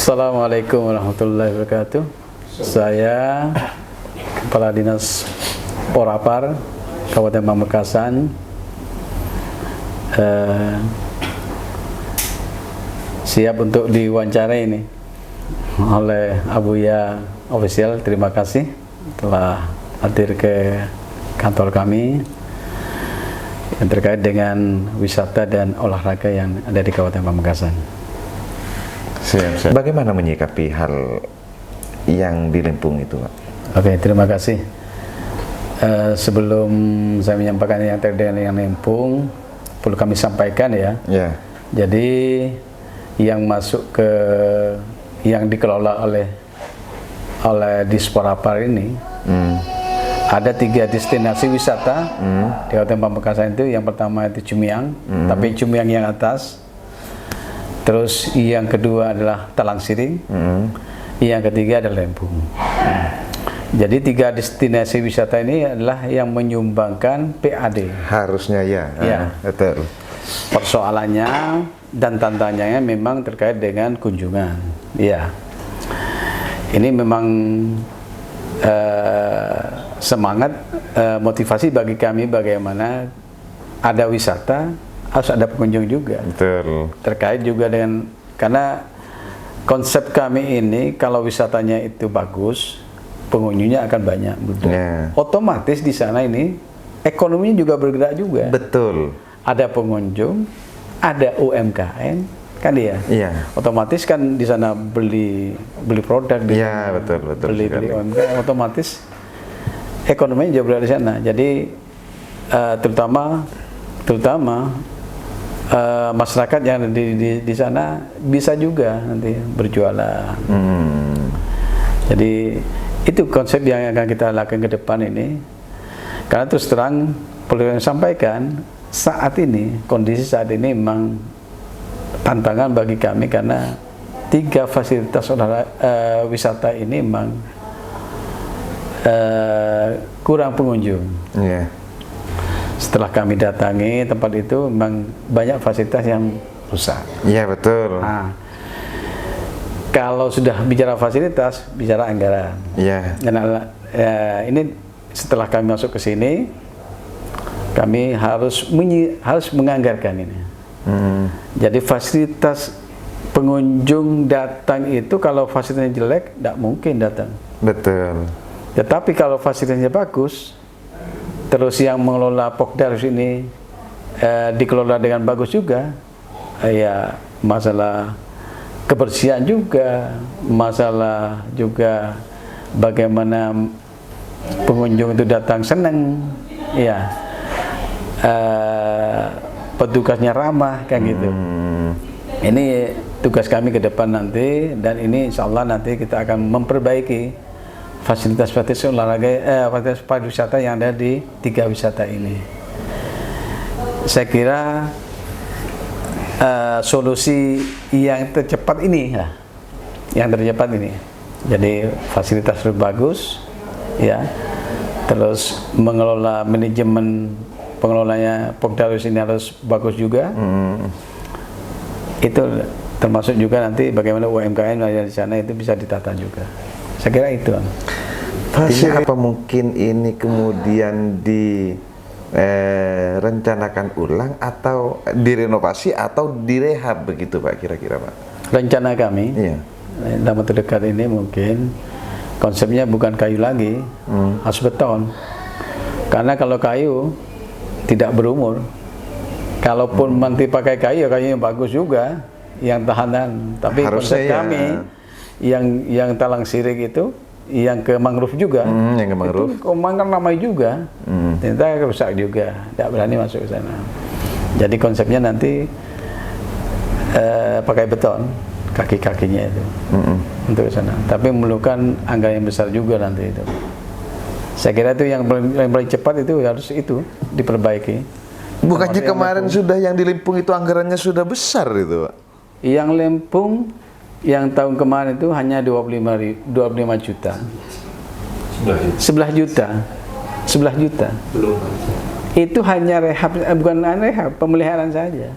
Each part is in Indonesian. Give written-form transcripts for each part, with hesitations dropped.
Assalamualaikum warahmatullahi wabarakatuh. Saya Kepala Dinas Porapar Kabupaten Pamekasan, siap untuk diwawancara ini oleh Abuya Official. Terima kasih telah hadir ke kantor kami yang terkait dengan wisata dan olahraga yang ada di Kabupaten Pamekasan. Siap. Bagaimana menyikapi hal yang di Limpung itu, Pak? Oke, terima kasih. Sebelum saya menyampaikan yang terkait dengan Limpung, perlu kami sampaikan ya. Ya. Jadi yang masuk ke yang dikelola oleh Disporapar ini, ada 3 destinasi wisata di Kabupaten Pamekasan itu. Yang pertama itu Cumiang, tapi Cumiang yang atas. Terus yang kedua adalah Talang Siring, yang ketiga adalah Limpung. Jadi 3 destinasi wisata ini adalah yang menyumbangkan PAD. Harusnya ya. Betul. Persoalannya dan tantangannya memang terkait dengan kunjungan. Ya, ini memang semangat, motivasi bagi kami bagaimana ada wisata, harus ada pengunjung juga. Betul. Terkait juga dengan, karena konsep kami ini kalau wisatanya itu bagus, pengunjungnya akan banyak. Yeah. Otomatis di sana ini ekonominya juga bergerak juga. Betul. Ada pengunjung, ada UMKM, kan ya? Iya. Otomatis kan di sana beli produk. Iya, betul. Beli UMKM, otomatis ekonominya juga bergerak di sana. Jadi terutama masyarakat yang di sana bisa juga nanti berjualan. Jadi itu konsep yang akan kita lakukan ke depan ini. Karena terus terang perlu saya sampaikan, saat ini, kondisi saat ini memang tantangan bagi kami karena 3 fasilitas wisata ini memang kurang pengunjung. Yeah. Setelah kami datangi tempat itu, memang banyak fasilitas yang rusak. Iya, betul. Nah, kalau sudah bicara fasilitas, bicara anggaran. Iya. Ini setelah kami masuk ke sini, kami harus menganggarkan ini. Jadi fasilitas pengunjung datang itu, kalau fasilitasnya jelek, tidak mungkin datang. Betul. Tetapi kalau fasilitasnya bagus, terus yang mengelola Pokdarus ini dikelola dengan bagus juga, ya masalah kebersihan juga, masalah juga bagaimana pengunjung itu datang senang, ya petugasnya ramah, kayak gitu. Ini tugas kami ke depan nanti, dan ini insya Allah nanti kita akan memperbaiki fasilitas olahraga, fasilitas pariwisata yang ada di 3 wisata ini. Saya kira solusi yang tercepat ini, jadi fasilitas harus bagus, ya. Terus mengelola, manajemen pengelolanya Pokdarus ini harus bagus juga. Itu termasuk juga nanti bagaimana UMKM yang di sana itu bisa ditata juga. Saya kira itu. Apa mungkin ini kemudian direncanakan ulang atau direnovasi atau direhab begitu, Pak, kira-kira, Pak? Rencana kami dalam waktu dekat ini mungkin konsepnya bukan kayu lagi, harus beton. Karena kalau kayu tidak berumur. Kalaupun nanti pakai kayu, kayunya bagus juga, yang tahanan. Tapi konsep kami yang Talang Siring itu, yang ke mangrove juga, yang ke mangrove itu kan ramai juga, ternyata rusak juga, tidak berani masuk ke sana. Jadi konsepnya nanti pakai beton kaki-kakinya itu untuk ke sana, tapi memerlukan anggaran yang besar juga nanti itu. Saya kira itu yang paling cepat itu harus itu diperbaiki. Bukannya kemarin sudah yang di Limpung itu anggarannya sudah besar itu, Pak? Yang Limpung yang tahun kemarin itu hanya 25 juta. 11 juta. Belum. Itu hanya rehab, bukan rehab, pemeliharaan saja.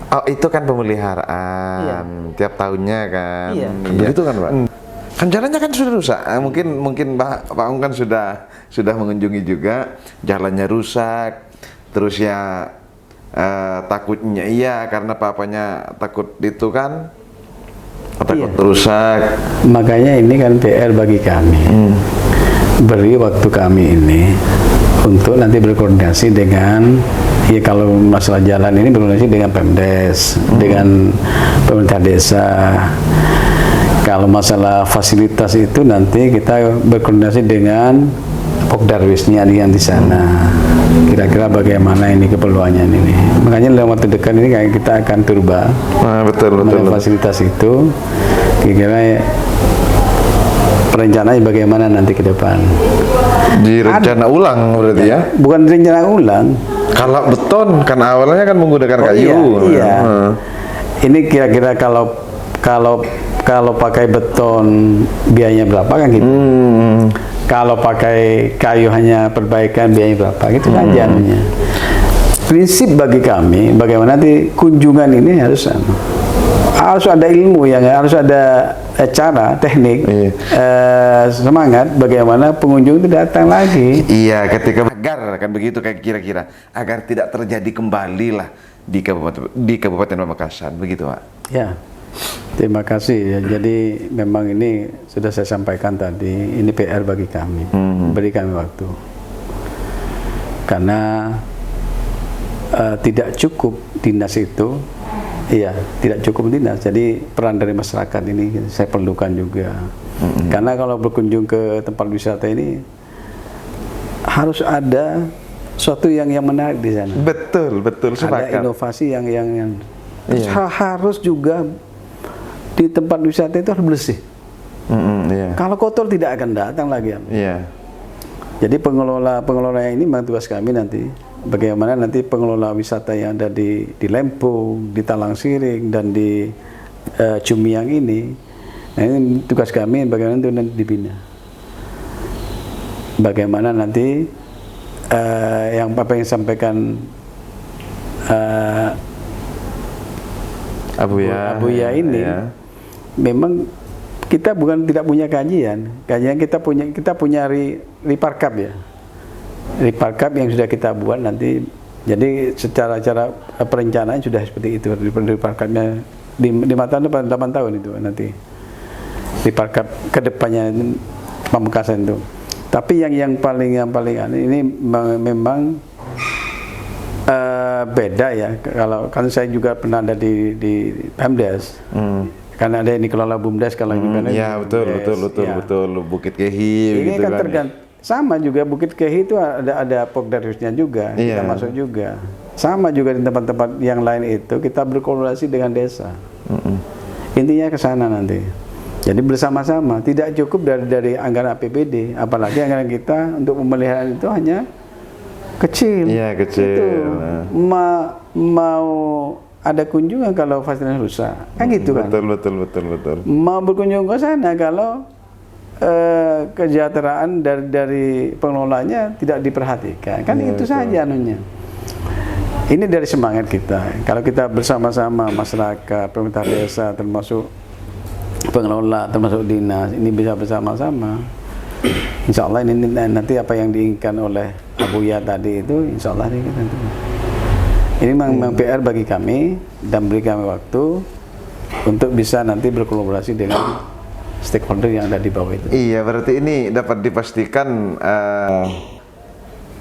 Oh, itu kan pemeliharaan tiap tahunnya kan. Iya. Begitu kan, Pak? Kan jalannya kan sudah rusak. Mungkin Pak Ung kan sudah mengunjungi juga, jalannya rusak. Terus ya takutnya karena papanya takut itu kan, takut rusak. Makanya ini kan PR bagi kami. Beri waktu kami ini untuk nanti berkoordinasi dengan, ya kalau masalah jalan ini berkoordinasi dengan Pemdes, dengan pemerintah desa. Kalau masalah fasilitas itu nanti kita berkoordinasi dengan Pokdarwisnya yang di sana. Kira-kira bagaimana ini keperluannya ini. Makanya dalam waktu dekat ini kayak kita akan turba. Betul. Fasilitas itu kira-kira perencanaan bagaimana nanti ke depan. Direncana ulang berarti ya? Bukan rencana ulang. Kalau beton kan awalnya kan menggunakan kayu. Iya. Ini kira-kira kalau pakai beton biayanya berapa kan gitu. Kalau pakai kayu hanya perbaikan biayanya berapa gitu saja. Prinsip bagi kami bagaimana nanti kunjungan ini harus ada ilmu harus ada cara teknik semangat bagaimana pengunjung itu datang lagi. Iya, ketika agar kan begitu kayak kira-kira agar tidak terjadi kembali lah di Kabupaten Pamekasan begitu, Pak. Ya. Terima kasih ya. Jadi memang ini sudah saya sampaikan tadi, ini PR bagi kami. Beri kami waktu. Karena tidak cukup dinas itu. Iya, tidak cukup dinas. Jadi peran dari masyarakat ini saya perlukan juga. Karena kalau berkunjung ke tempat wisata ini harus ada suatu yang menarik di sana. Betul, sepakat. Ada inovasi yang harus juga di tempat wisata itu harus bersih. Kalau kotor tidak akan datang lagi. Jadi pengelola ini memang tugas kami nanti. Bagaimana nanti pengelola wisata yang ada di Lempung, di Talang Siring dan di Cumiang ini, nah ini tugas kami bagaimana itu nanti dibina. Bagaimana nanti yang apa yang disampaikan Abuya ini memang kita bukan tidak punya kajian kita punya Riparkap ya. Riparkap yang sudah kita buat nanti, jadi secara perencanaan sudah seperti itu. Riparkapnya di 5 tahun atau 8 tahun itu nanti Riparkap kedepannya Pamekasan itu. Tapi yang paling ini memang beda ya. Kalau kan saya juga pernah ada di Pemdes. Karena ada yang dikelola BUMDes kalau ya betul Bukit Kehi ini gitu kan tergantung. Sama juga Bukit Kehi itu ada Pokdarwisnya juga, kita masuk juga. Sama juga di tempat-tempat yang lain itu kita berkolaborasi dengan desa. Intinya ke sana nanti. Jadi bersama-sama, tidak cukup dari anggaran APBD, apalagi anggaran kita untuk pemeliharaan itu hanya kecil. Iya, kecil. Itu. Mau ada kunjungan kalau fasilitas rusak, kan gitu kan? Betul. Mau berkunjung ke sana kalau kesejahteraan dari pengelolanya tidak diperhatikan, kan itu saja anunya. Ini dari semangat kita. Kalau kita bersama-sama masyarakat, pemerintah desa, termasuk pengelola, termasuk dinas, ini bisa bersama-sama. Insya Allah ini nanti apa yang diinginkan oleh Abuya tadi itu, insya Allah ini nanti. Ini memang PR bagi kami dan beri kami waktu untuk bisa nanti berkolaborasi dengan stakeholder yang ada di bawah itu. Iya, berarti ini dapat dipastikan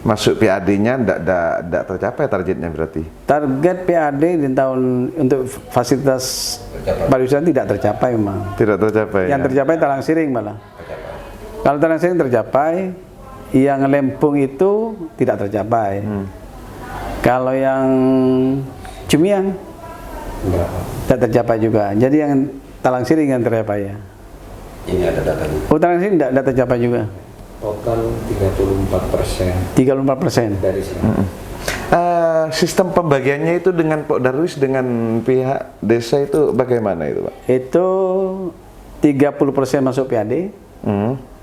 masuk PAD-nya tidak tercapai targetnya berarti. Target PAD di tahun untuk fasilitas pariwisata tidak tercapai memang. Tidak tercapai. Yang tercapai Talang Siring malah. Kalau Talang Siring tercapai, yang Lempung itu tidak tercapai. Kalau yang Cumiang tidak tercapai juga. Jadi yang Talang Siring yang tercapai ya. Ini ada datanya. Oh, Talang Siring tidak tercapai juga. Total 34%. 34% dari sini. Sistem pembagiannya itu dengan Pokdarwis dengan pihak desa itu bagaimana itu, Pak? Itu 30% masuk PAD,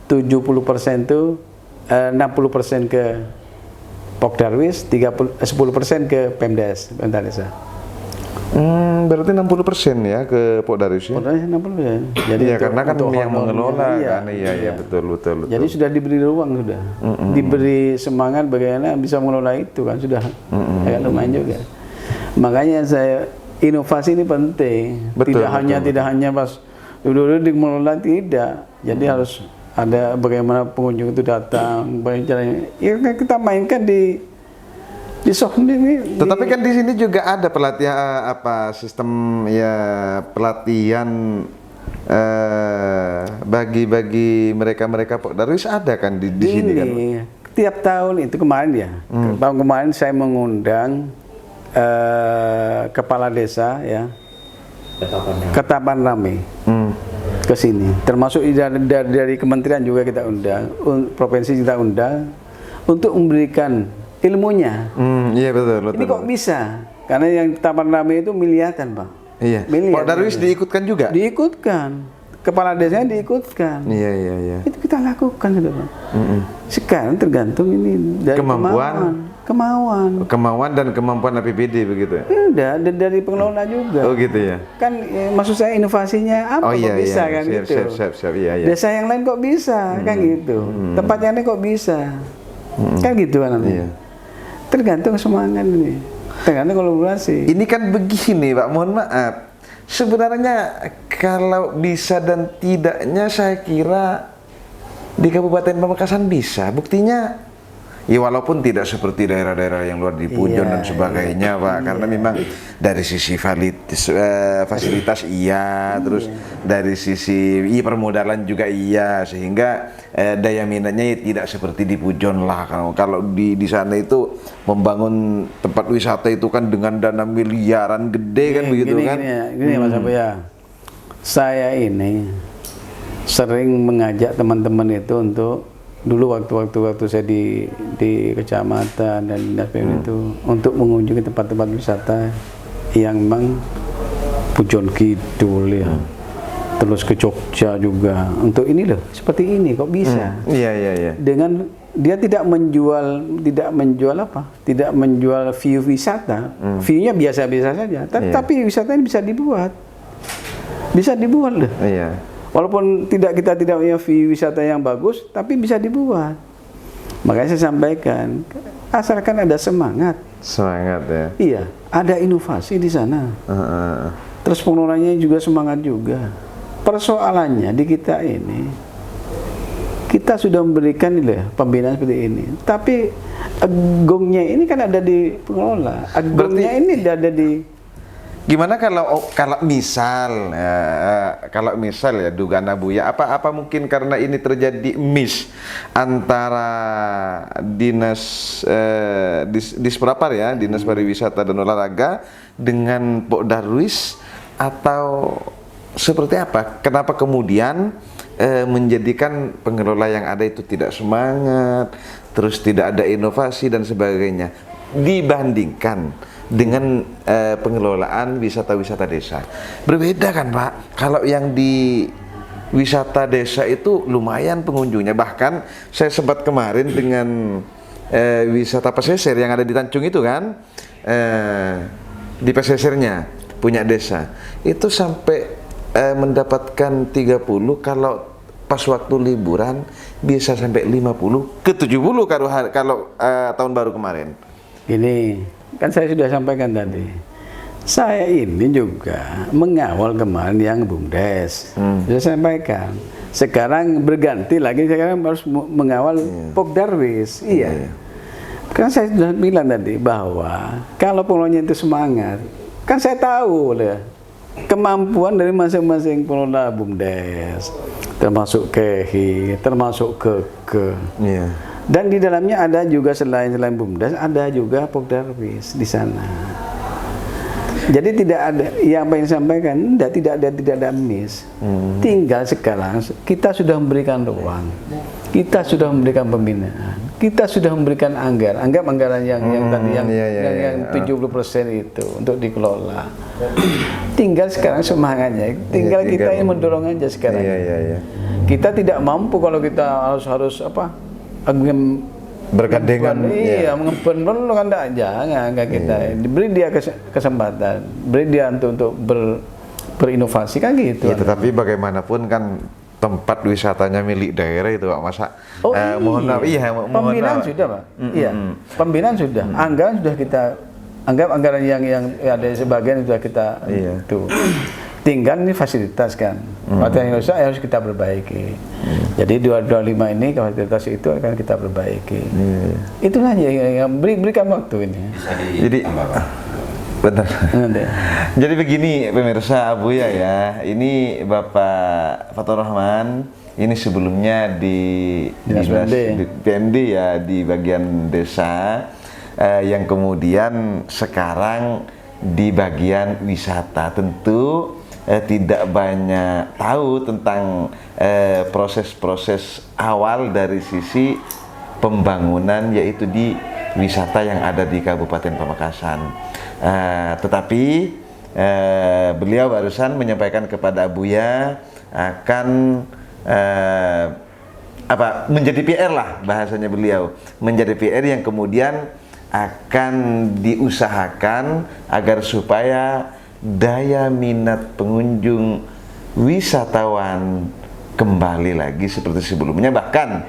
70% itu 60% ke Pokdarwis, 10% ke Pemdes, pemerintah desa. Berarti 60% ya ke Pokdarwis ya? Pokdarwis 60%. Jadi Iya, karena kan yang mengelola iya, kan, iya betul. Jadi sudah diberi ruang sudah, diberi semangat bagaimana bisa mengelola itu kan sudah, agak lumayan juga. Makanya saya inovasi ini penting, Betul, tidak hanya pas dulu mengelola tidak, jadi harus ada bagaimana pengunjung itu datang, bagaimana caranya. Ya kan kita mainkan di soft ini. Tetapi kan di sini juga ada pelatihan sistem ya pelatihan bagi mereka Pokdarwis ada kan di sini kan? Tiap tahun itu kemarin ya, tahun kemarin saya mengundang kepala desa ya, Ketapang Rame ke sini, termasuk dari kementerian juga kita undang, provinsi kita undang untuk memberikan ilmunya. Iya betul. Ini kok bisa? Karena yang Ketapang Rame itu miliatan, Pak. Iya. Pokdarwis diikutkan juga? Diikutkan. Kepala desanya diikutkan. Iya. Itu kita lakukan gitu, Pak. Sekarang tergantung ini dari kemauan dan kemampuan APBD begitu ya? Udah, dari pengelola juga. Oh gitu ya? Kan maksud saya inovasinya apa kok bisa kan gitu. Siap, iya. Desa yang lain kok bisa kan gitu. Tempat yang lain kok bisa. Kan gitu kan nanti. Iya. Tergantung semangat ini. Tergantung kolaborasi. Ini kan begini Pak, mohon maaf. Sebenarnya kalau bisa dan tidaknya saya kira di Kabupaten Pamekasan bisa. Buktinya ya walaupun tidak seperti daerah-daerah yang luar di Pujon dan sebagainya Pak, karena memang dari sisi fasilitas terus dari sisi permodalan juga sehingga daya minatnya tidak seperti di Pujon lah. Kalau di sana itu membangun tempat wisata itu kan dengan dana miliaran gede kan begitu kan? Gini Mas Abu ya, saya ini sering mengajak teman-teman itu untuk dulu waktu saya di kecamatan dan dinas PU itu untuk mengunjungi tempat-tempat wisata yang memang Pujon Kidul ya, terus ke Jogja juga. Untuk ini loh, seperti ini kok bisa? Iya. Dengan dia tidak menjual apa? Tidak menjual view wisata, view-nya biasa-biasa saja. Tapi wisata ini bisa dibuat loh. Iya. Walaupun kita tidak punya view wisata yang bagus, tapi bisa dibuat. Makanya saya sampaikan, asalkan ada semangat. Semangat ya. Iya, ada inovasi di sana. Terus pengelolanya juga semangat juga. Persoalannya di kita ini, kita sudah memberikan pembinaan seperti ini, tapi gongnya ini kan ada di pengelola. Gongnya ini ada di. Gimana kalau misal ya dugaan Abuya apa mungkin karena ini terjadi miss antara dinas Disprapar ya, Dinas Pariwisata dan Olahraga dengan Pokdarwis atau seperti apa? Kenapa kemudian menjadikan pengelola yang ada itu tidak semangat, terus tidak ada inovasi dan sebagainya dibandingkan dengan pengelolaan wisata-wisata desa? Berbeda kan Pak? Kalau yang di wisata desa itu lumayan pengunjungnya, bahkan saya sempat kemarin dengan wisata pesisir yang ada di Tanjung itu kan, di pesisirnya punya desa itu sampai mendapatkan 30, kalau pas waktu liburan bisa sampai 50 ke 70 kalau tahun baru kemarin. Ini kan saya sudah sampaikan tadi, saya ini juga mengawal kemarin yang BUMDes, sudah sampaikan. Sekarang berganti lagi, sekarang harus mengawal Pokdarwis. Iya. Kan saya sudah bilang tadi bahwa kalau pengelolanya itu semangat, kan saya tahu kemampuan dari masing-masing pengelola BUMDes, termasuk KEHI, termasuk KEKE. Dan di dalamnya ada juga selain BUMDes ada juga Pokdarwis di sana. Jadi tidak ada yang apa yang disampaikan, tidak ada miss. Tinggal sekarang kita sudah memberikan ruang, kita sudah memberikan pembinaan, kita sudah memberikan anggaran yang tadi yang 70% itu untuk dikelola. Tinggal sekarang semangatnya, tinggal kita yang mendorong aja sekarang. Kita tidak mampu kalau kita harus bergandengan. Iya, mengemban perlu kan jangan kita. Beri dia kesempatan, beri dia untuk berinovasi kan gitu. Ya, tetapi bagaimanapun kan tempat wisatanya milik daerah itu Pak, masa mohon maaf, pembinaan sudah Pak. Iya, pembinaan sudah. Anggaran sudah kita anggaran yang ada sebagian sudah kita itu. Tinggal ini fasilitas kan. Fasilitas yang rusak harus kita perbaiki. Jadi 225 ini fasilitas itu akan kita perbaiki. Itu saja yang berikan waktu ini. Jadi benar. Jadi begini pemirsa Abuya ya, ini Bapak Fatur Rahman, ini sebelumnya di PMD ya, di bagian desa, yang kemudian sekarang di bagian wisata. Tentu tidak banyak tahu tentang proses-proses awal dari sisi pembangunan, yaitu di wisata yang ada di Kabupaten Pamekasan. Tetapi beliau barusan menyampaikan kepada Abuya akan menjadi PR lah bahasanya beliau, menjadi PR yang kemudian akan diusahakan agar supaya daya minat pengunjung wisatawan kembali lagi seperti sebelumnya, bahkan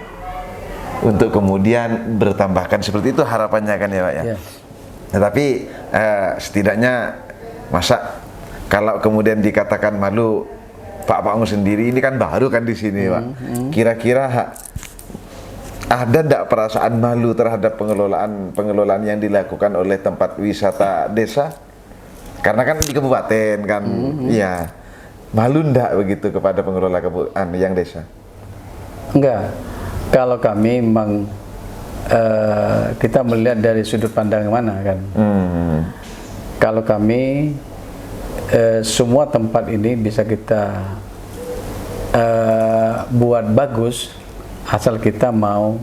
untuk kemudian bertambahkan seperti itu harapannya kan ya Pak ya. Tetapi setidaknya masa kalau kemudian dikatakan malu, Pak Pakmu sendiri ini kan baru kan di sini Pak. Kira-kira ada enggak perasaan malu terhadap pengelolaan yang dilakukan oleh tempat wisata desa? Karena kan di kabupaten kan, ya malu enggak begitu kepada pengelola yang desa? Enggak. Kalau kami memang kita melihat dari sudut pandang mana kan. Kalau kami semua tempat ini bisa kita buat bagus asal kita mau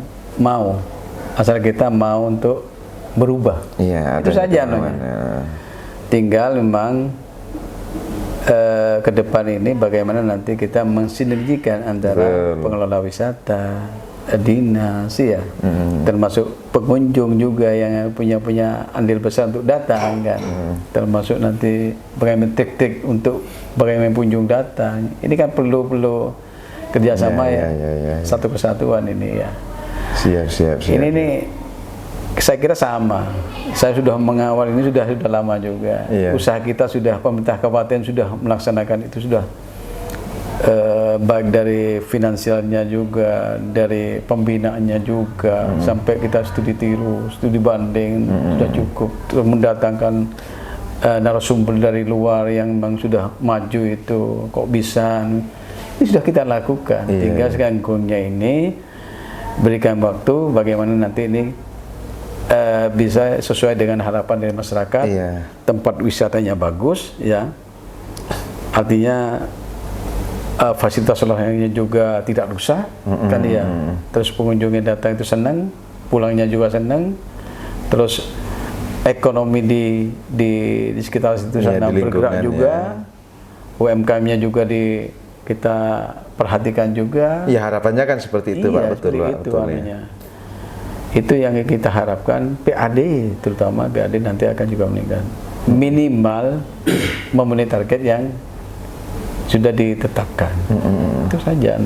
asal kita mau untuk berubah. Iya, itu saja tinggal memang ke depan ini bagaimana nanti kita mensinergikan antara pengelola wisata, dinas ya, termasuk pengunjung juga yang punya andil besar untuk datang kan, termasuk nanti bagaimana teknik untuk bagaimana pengunjung datang. Ini kan perlu kerjasama satu kesatuan ini ya. Siap. Ini nih saya kira sama. Saya sudah mengawal ini sudah lama juga. Usaha kita sudah, pemerintah kabupaten sudah melaksanakan itu sudah. Baik dari finansialnya juga, dari pembinaannya juga, sampai kita studi tiru, studi banding sudah cukup. Terus mendatangkan narasumber dari luar yang memang sudah maju itu, kok bisa? Ini sudah kita lakukan. Tinggal sekarang ini berikan waktu bagaimana nanti ini bisa sesuai dengan harapan dari masyarakat. Tempat wisatanya bagus ya, artinya fasilitas olahraganya juga tidak rusak kan ya. Terus pengunjungnya datang itu senang, pulangnya juga senang. Terus ekonomi di sekitar situ sana bergerak juga. UMKM-nya juga kita perhatikan juga. Ya harapannya kan seperti itu Pak, betul Pak. Betul ya. Itu yang kita harapkan. PAD terutama PAD nanti akan juga meningkat. Minimal memenuhi target yang sudah ditetapkan. Itu saja.